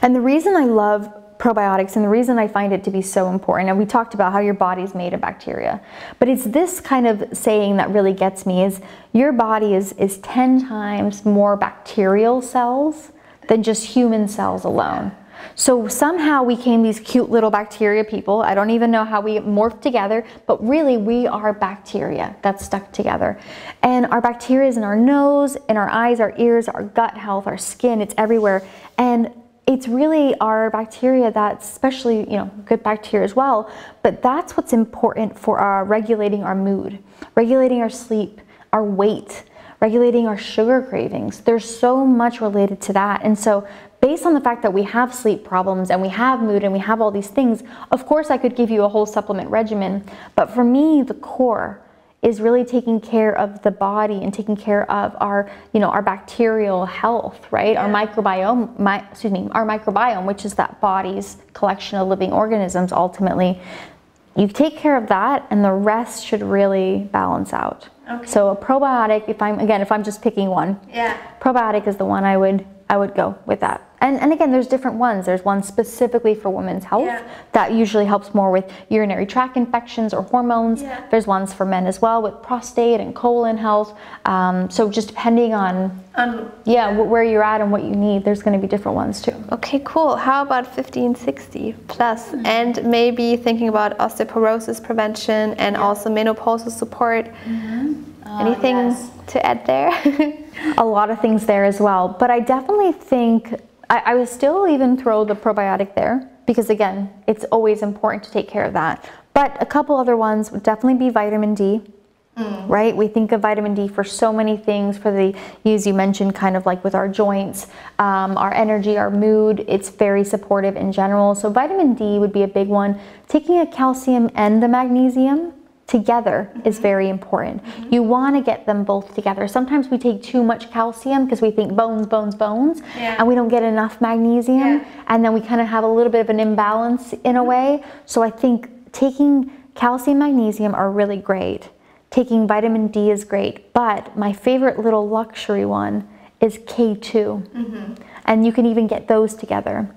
And the reason I love probiotics and the reason I find it to be so important, and we talked about how your body's made of bacteria, but it's this kind of saying that really gets me, is your body is 10 times more bacterial cells than just human cells alone. So somehow we became these cute little bacteria people. I don't even know how we morphed together, but really we are bacteria that's stuck together. And our bacteria is in our nose, in our eyes, our ears, our gut health, our skin, it's everywhere. And it's really our bacteria that's, especially, you know, good bacteria as well, but that's what's important for regulating our mood, regulating our sleep, our weight, regulating our sugar cravings. There's so much related to that. And so based on the fact that we have sleep problems and we have mood and we have all these things, of course I could give you a whole supplement regimen, but for me the core is really taking care of the body and taking care of our, you know, our bacterial health, right? Our microbiome, our microbiome, which is that body's collection of living organisms ultimately. You take care of that and the rest should really balance out. Okay. So a probiotic, if I'm just picking one, probiotic is the one I would go with that. And again, there's different ones. There's one specifically for women's health that usually helps more with urinary tract infections or hormones. There's ones for men as well with prostate and colon health. So just depending on where you're at and what you need, there's going to be different ones too. Okay, cool. How about 50 and 60 plus, and maybe thinking about osteoporosis prevention and also menopausal support? Anything to add there? A lot of things there as well, but I definitely think I would still even throw the probiotic there, because again, it's always important to take care of that. But a couple other ones would definitely be vitamin D, right? We think of vitamin D for so many things, for the use you mentioned, kind of like with our joints, our energy, our mood. It's very supportive in general. So vitamin D would be a big one. Taking a calcium and the magnesium together is very important. You want to get them both together. Sometimes we take too much calcium because we think bones, and we don't get enough magnesium, and then we kind of have a little bit of an imbalance in a way. So I think taking calcium, magnesium are really great. Taking vitamin D is great, but my favorite little luxury one is K2. And you can even get those together.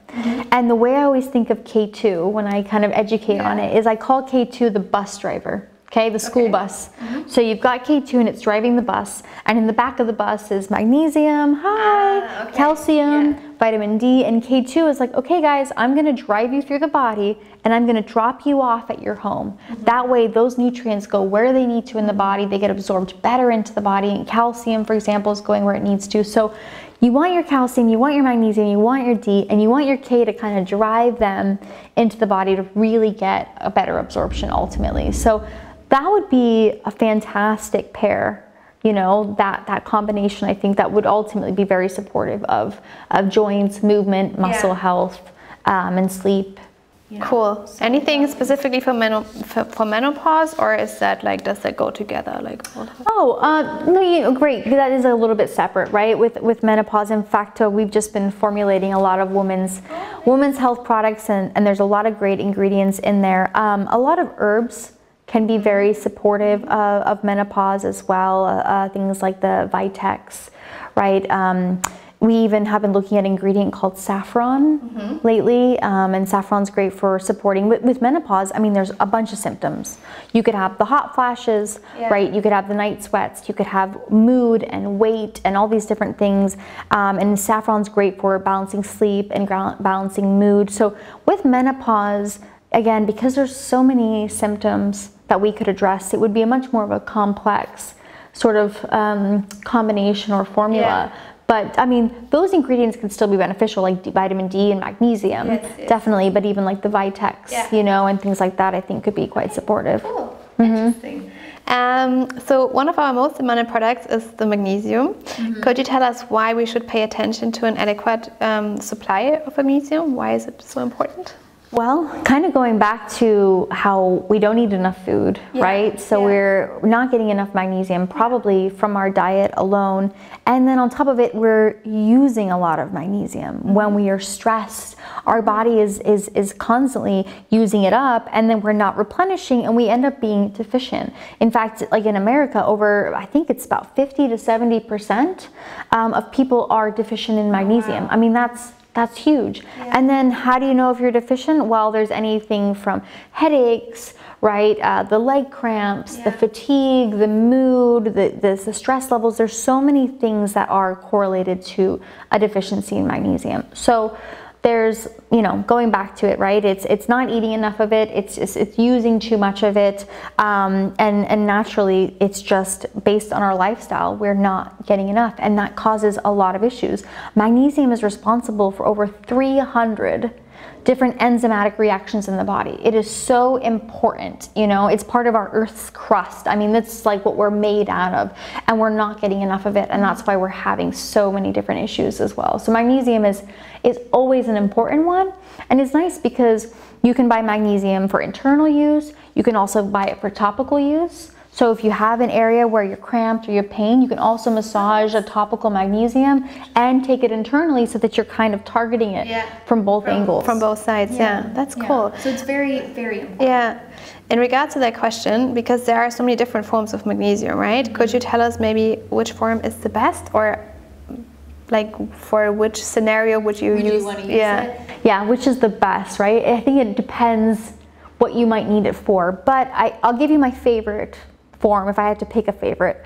And the way I always think of K2 when I kind of educate on it is I call K2 the bus driver. Okay, the school bus. So you've got K2 and it's driving the bus, and in the back of the bus is magnesium, calcium, vitamin D, and K2 is like, okay guys, I'm gonna drive you through the body and I'm gonna drop you off at your home. That way those nutrients go where they need to in the body, they get absorbed better into the body, and calcium, for example, is going where it needs to. So you want your calcium, you want your magnesium, you want your D, and you want your K to kind of drive them into the body to really get a better absorption ultimately. So that would be a fantastic pair, you know, that combination. I think that would ultimately be very supportive of joints, movement, muscle health, and sleep. You know, cool. So anything specifically for menopause, or is that like, does that go together? Like, no, you know, great. That is a little bit separate, right? With menopause. In fact, we've just been formulating a lot of women's health products, and there's a lot of great ingredients in there. A lot of herbs can be very supportive of menopause as well. Things like the Vitex, right? We even have been looking at an ingredient called saffron lately, and saffron's great for supporting. With menopause, I mean, there's a bunch of symptoms. You could have the hot flashes, right? You could have the night sweats. You could have mood and weight and all these different things. And saffron's great for balancing sleep and balancing mood. So with menopause, again, because there's so many symptoms that we could address, it would be a much more of a complex sort of combination or formula. But I mean, those ingredients can still be beneficial, like vitamin D and magnesium, definitely. But even like the Vitex, you know, and things like that, I think could be quite supportive. Cool. Interesting. So one of our most demanded products is the magnesium. Could you tell us why we should pay attention to an adequate supply of magnesium? Why is it so important? Well, kind of going back to how we don't eat enough food, right? So we're not getting enough magnesium probably from our diet alone. And then on top of it, we're using a lot of magnesium. When we are stressed, our body is constantly using it up, and then we're not replenishing, and we end up being deficient. In fact, like in America, over, I think it's about 50 to 70% of people are deficient in magnesium. I mean, that's huge. And then how do you know if you're deficient? Well, there's anything from headaches, right? The leg cramps, the fatigue, the mood, the stress levels. There's so many things that are correlated to a deficiency in magnesium. So there's, you know, going back to it, right? It's not eating enough of it. It's using too much of it, and naturally, it's just based on our lifestyle. We're not getting enough, and that causes a lot of issues. Magnesium is responsible for over 300 different enzymatic reactions in the body. It is so important, you know, it's part of our Earth's crust. I mean, that's like what we're made out of, and we're not getting enough of it, and that's why we're having so many different issues as well. So magnesium is always an important one, and it's nice because you can buy magnesium for internal use. You can also buy it for topical use. So if you have an area where you're cramped or you're pain, you can also massage a topical magnesium and take it internally so that you're kind of targeting it from both angles. From both sides, that's cool. So it's very, very important. Yeah. In regards to that question, because there are so many different forms of magnesium, right? Could you tell us maybe which form is the best, or like for which scenario would you use? It? Yeah, which is the best, right? I think it depends what you might need it for, but I'll give you my favorite form. If I had to pick a favorite,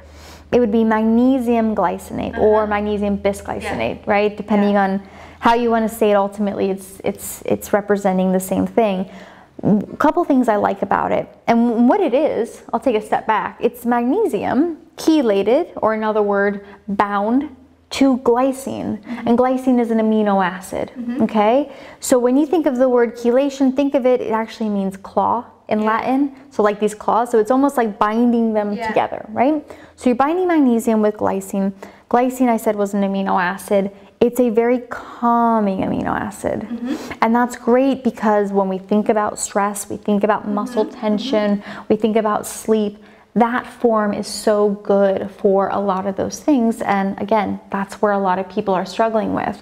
it would be magnesium glycinate or magnesium bisglycinate, right? Depending on how you want to say it, ultimately it's representing the same thing. A couple things I like about it, and what it is, I'll take a step back. It's magnesium chelated, or another word, bound to glycine, and glycine is an amino acid, okay? So when you think of the word chelation, think of it, it actually means claw in Latin, so like these claws, so it's almost like binding them together, right? So you're binding magnesium with glycine. Glycine, I said, was an amino acid. It's a very calming amino acid, and that's great because when we think about stress, we think about muscle tension, we think about sleep. That form is so good for a lot of those things, and again, that's where a lot of people are struggling with.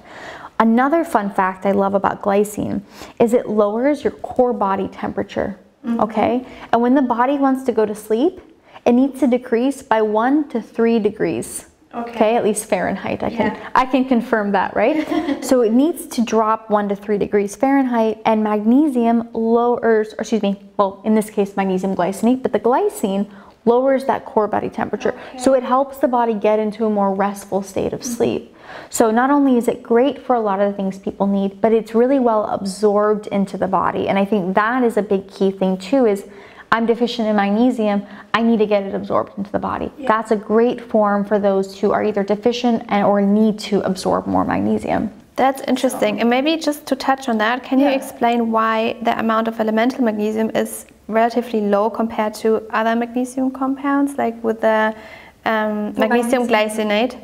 Another fun fact I love about glycine is it lowers your core body temperature, okay? And when the body wants to go to sleep, it needs to decrease by 1 to 3 degrees, Okay, at least Fahrenheit. I can confirm that, right? So it needs to drop 1 to 3 degrees Fahrenheit, and magnesium lowers, or excuse me, well, in this case, magnesium glycinate, but the glycine lowers that core body temperature. So it helps the body get into a more restful state of sleep. So not only is it great for a lot of the things people need, but it's really well absorbed into the body. And I think that is a big key thing too, is I'm deficient in magnesium, I need to get it absorbed into the body. That's a great form for those who are either deficient or need to absorb more magnesium. That's interesting. And maybe just to touch on that, can you explain why the amount of elemental magnesium is relatively low compared to other magnesium compounds, like with the magnesium glycinate?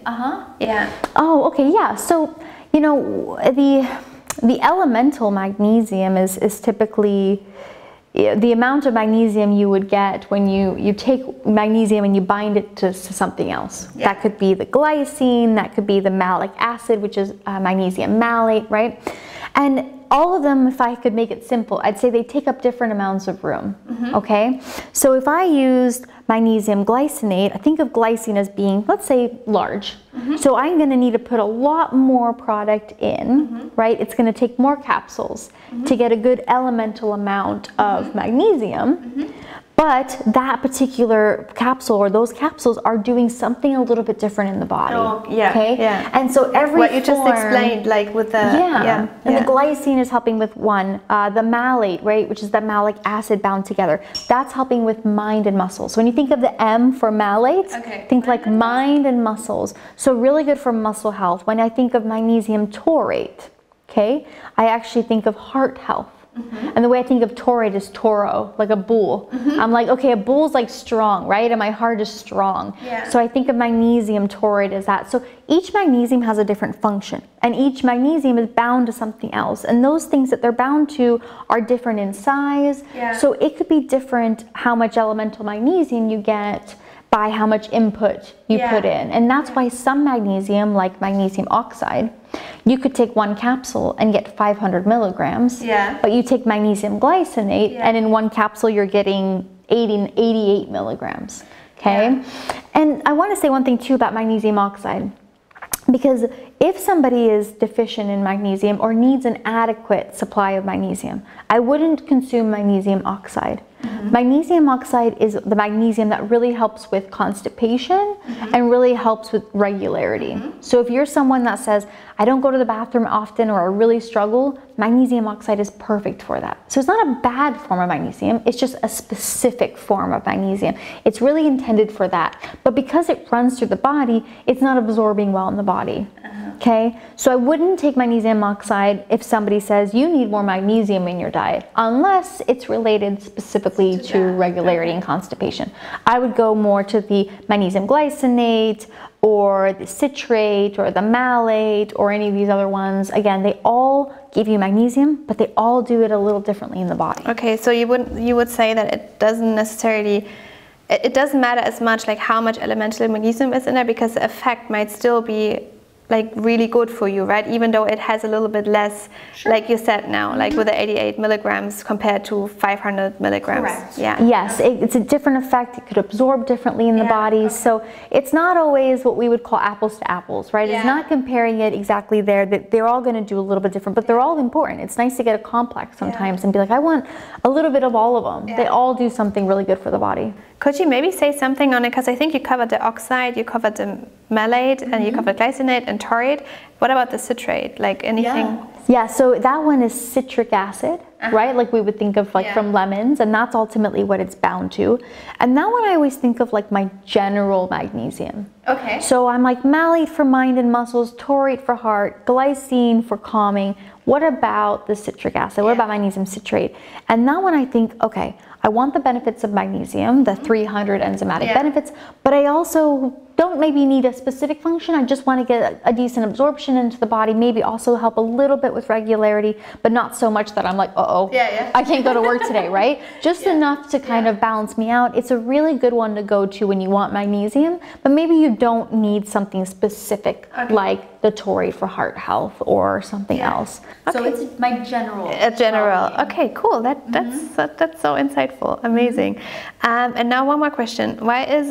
Yeah. Oh, okay, yeah. So, you know, the elemental magnesium is typically the amount of magnesium you would get when you take magnesium and you bind it to something else. That could be the glycine, that could be the malic acid, which is magnesium malate, right? And all of them, if I could make it simple, I'd say they take up different amounts of room, okay? So if I used magnesium glycinate, I think of glycine as being, let's say, large. So I'm gonna need to put a lot more product in, right? It's gonna take more capsules to get a good elemental amount of magnesium. But that particular capsule or those capsules are doing something a little bit different in the body. And so every what you just explained, like with the and the glycine is helping with one, the malate, right, which is the malic acid bound together. That's helping with mind and muscles. So when you think of the M for malate, think like mind and muscles. So really good for muscle health. When I think of magnesium taurate, I actually think of heart health. And the way I think of taurate is taureau, like a bull. I'm like, okay, a bull's like strong, right? And my heart is strong. So I think of magnesium taurate as that. So each magnesium has a different function, and each magnesium is bound to something else. And those things that they're bound to are different in size. So it could be different how much elemental magnesium you get by how much input you put in. And that's why some magnesium, like magnesium oxide, you could take 1 capsule and get 500 milligrams, but you take magnesium glycinate and in 1 capsule you're getting 88 milligrams, And I want to say one thing too about magnesium oxide, because if somebody is deficient in magnesium or needs an adequate supply of magnesium, I wouldn't consume magnesium oxide. Magnesium oxide is the magnesium that really helps with constipation and really helps with regularity. So if you're someone that says, I don't go to the bathroom often or I really struggle, magnesium oxide is perfect for that. So it's not a bad form of magnesium, it's just a specific form of magnesium. It's really intended for that. But because it runs through the body, it's not absorbing well in the body. So I wouldn't take magnesium oxide if somebody says you need more magnesium in your diet, unless it's related specifically to regularity and constipation. I would go more to the magnesium glycinate or the citrate or the malate or any of these other ones. Again, they all give you magnesium, but they all do it a little differently in the body. Okay, so you would say that it doesn't necessarily, it doesn't matter as much like how much elemental magnesium is in there, because the effect might still be like really good for you, right? Even though it has a little bit less, like you said now, like with the 88 milligrams compared to 500 milligrams. Yes, it's a different effect. It could absorb differently in the body. So it's not always what we would call apples to apples, right? It's not comparing it exactly there. That they're all going to do a little bit different, but they're all important. It's nice to get a complex sometimes and be like, I want a little bit of all of them. They all do something really good for the body. Could you maybe say something on it? Because I think you covered the oxide, you covered the malate, and you covered glycinate and taurate. What about the citrate? Like anything? Yeah, so that one is citric acid, right? Like we would think of like from lemons, and that's ultimately what it's bound to. And that one I always think of like my general magnesium. So I'm like malate for mind and muscles, taurate for heart, glycine for calming. What about the citric acid? What about magnesium citrate? And that one I think, okay, I want the benefits of magnesium, the 300 enzymatic benefits, but I also don't maybe need a specific function. I just want to get a decent absorption into the body, maybe also help a little bit with regularity, but not so much that I'm like, I can't go to work today, right? Just enough to kind of balance me out. It's a really good one to go to when you want magnesium, but maybe you don't need something specific like the taurate for heart health or something else. So it's my general. Okay, cool. That's so insightful. Amazing. And now one more question. Why is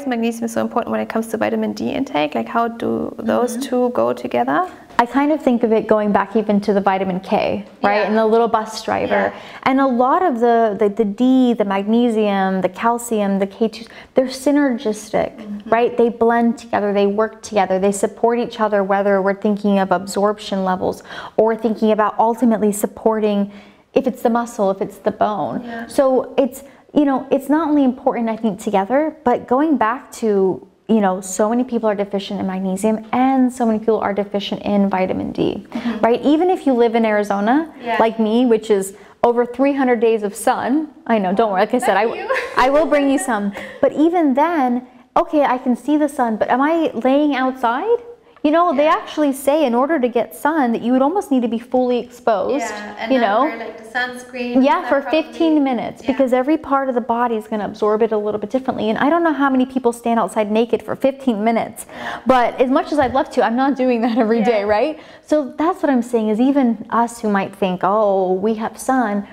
magnesium magnesium is so important when it comes to vitamin D intake? Like how do those two go together? I kind of think of it going back even to the vitamin K, right? And the little bus driver. And a lot of the D, the magnesium, the calcium, the K2, they're synergistic, right? They blend together, they work together, they support each other, whether we're thinking of absorption levels or thinking about ultimately supporting if it's the muscle, if it's the bone. So it's, you know, it's not only important, I think, together, but going back to, you know, so many people are deficient in magnesium and so many people are deficient in vitamin D, right? Even if you live in Arizona, like me, which is over 300 days of sun, I know, don't worry, like I said, I will bring you some. But even then, okay, I can see the sun, but am I laying outside? You know, they actually say in order to get sun that you would almost need to be fully exposed, and you know. wear, like, the sunscreen. Yeah, for 15 minutes because every part of the body is going to absorb it a little bit differently. And I don't know how many people stand outside naked for 15 minutes, but as much as I'd love to, I'm not doing that every day, right? So that's what I'm saying is even us who might think, oh, we have sun,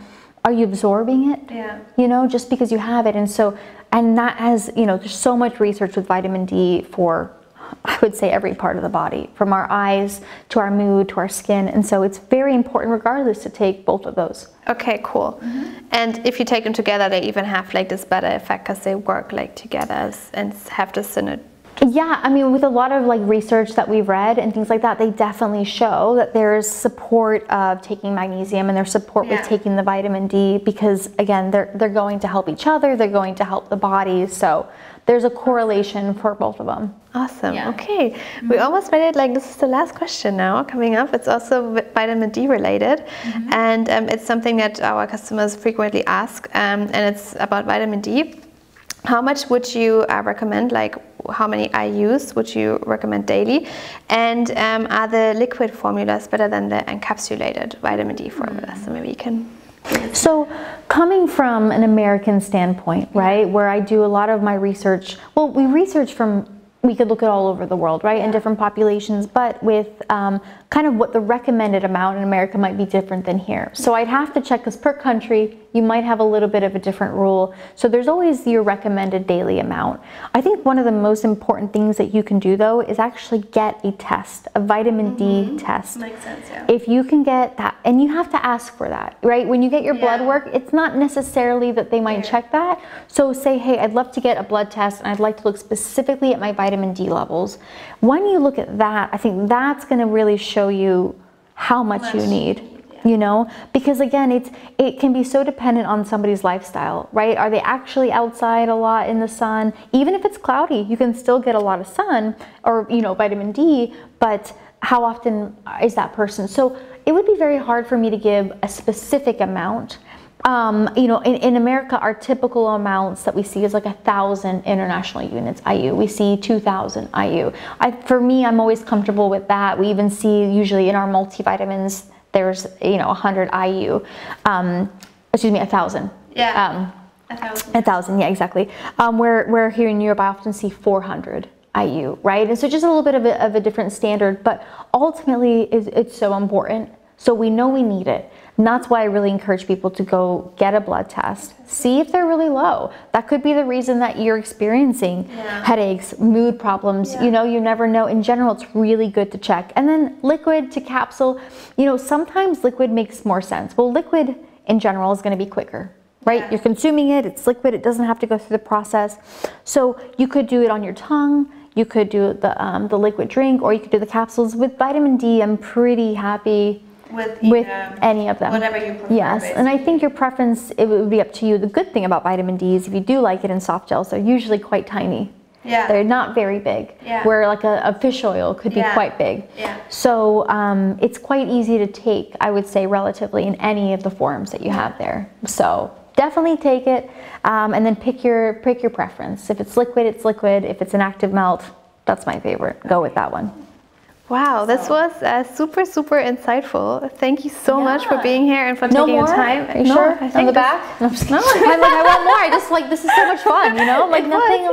are you absorbing it? You know, just because you have it. And so, and that has, you know, there's so much research with vitamin D for, I would say, every part of the body, from our eyes to our mood to our skin. And so it's very important regardless to take both of those. Okay, cool. And if you take them together, they even have like this better effect because they work like together and have this synergy. Yeah, I mean, with a lot of like research that we've read and things like that, they definitely show that there's support of taking magnesium and there's support with taking the vitamin D because, again, they're going to help each other, they're going to help the body. So there's a correlation for both of them. Awesome. Okay, we almost made it. Like, this is the last question now coming up. It's also vitamin D related, and it's something that our customers frequently ask, and it's about vitamin D. How much would you recommend? Like, how many IUs would you recommend daily? And are the liquid formulas better than the encapsulated vitamin D formulas? So maybe you can. So coming from an American standpoint, right, where I do a lot of my research, well, we research from, we could look at all over the world, right, in different populations, but with kind of what the recommended amount in America might be different than here. So I'd have to check, because per country, you might have a little bit of a different rule. So there's always your recommended daily amount. I think one of the most important things that you can do, though, is actually get a test, a vitamin D test. Makes sense, yeah. If you can get that, and you have to ask for that, right? When you get your blood work, it's not necessarily that they might check that. So say, hey, I'd love to get a blood test, and I'd like to look specifically at my vitamin D levels. When you look at that, I think that's going to really show you how much you need. You know, because again, it can be so dependent on somebody's lifestyle, right? Are they actually outside a lot in the sun? Even if it's cloudy, you can still get a lot of sun or, you know, vitamin D, but how often is that person? So it would be very hard for me to give a specific amount. You know, in America, our typical amounts that we see is like 1,000 international units IU. We see 2,000 IU. For me, I'm always comfortable with that. We even see usually in our multivitamins, there's, you know, 100 IU, excuse me, 1,000. Yeah, 1,000. 1,000, yeah, exactly. Where here in Europe, I often see 400 IU, right? And so just a little bit of a different standard, but ultimately it's so important. So we know we need it. And that's why I really encourage people to go get a blood test. See if they're really low. That could be the reason that you're experiencing headaches, mood problems. You know, you never know. In general, it's really good to check. And then liquid to capsule, you know, sometimes liquid makes more sense. Well, liquid in general is going to be quicker, right? You're consuming it, it's liquid, it doesn't have to go through the process. So you could do it on your tongue, you could do the liquid drink, or you could do the capsules. With vitamin D, I'm pretty happy with any of them. Whatever you prefer. Yes, basically. And I think your preference, it would be up to you. The good thing about vitamin D is if you do like it in soft gels, they're usually quite tiny. Yeah. They're not very big. Yeah. Where like a fish oil could be quite big. Yeah. So it's quite easy to take, I would say, relatively in any of the forms that you have there. So definitely take it, and then pick your preference. If it's liquid, it's liquid. If it's an active melt, that's my favorite. Go with that one. Wow, this was super, super insightful. Thank you so much for being here and for taking the time. Are you sure? On the back? No, I'm just kidding. I'm like, I want more. I just like, this is so much fun, you know? Like nothing.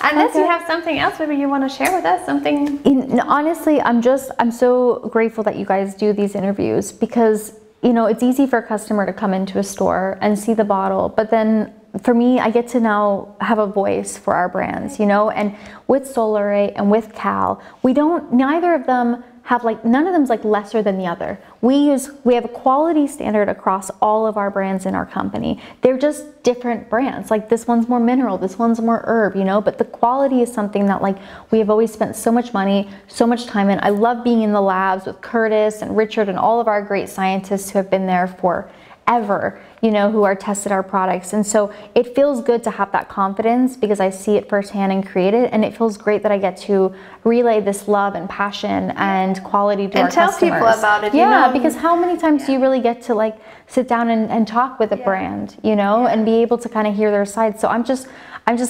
Unless you have something else maybe you want to share with us, something. Honestly, I'm so grateful that you guys do these interviews because, you know, it's easy for a customer to come into a store and see the bottle, but then for me, I get to now have a voice for our brands, you know, and with Solaray and with Cal, neither of them have like, none of them's like lesser than the other. We have a quality standard across all of our brands in our company. They're just different brands. Like this one's more mineral, this one's more herb, you know, but the quality is something that like we have always spent so much money, so much time in. I love being in the labs with Curtis and Richard and all of our great scientists who have been there forever, you know, who are tested our products. And so it feels good to have that confidence because I see it firsthand and create it. And it feels great that I get to relay this love and passion and quality to our customers. And tell people about it. Yeah, because how many times do you really get to like sit down and talk with a brand, you know, and be able to kind of hear their side. So I'm just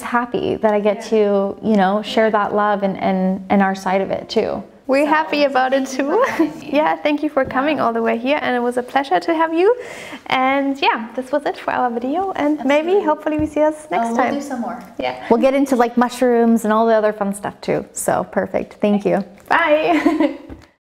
happy that I get to, you know, share that love and our side of it too. We're happy about it too. Yeah, thank you for coming all the way here, and it was a pleasure to have you. And yeah, this was it for our video, and maybe, hopefully we see us next time. We'll do some more. Yeah. We'll get into like mushrooms and all the other fun stuff too. So perfect. Thank you. Bye.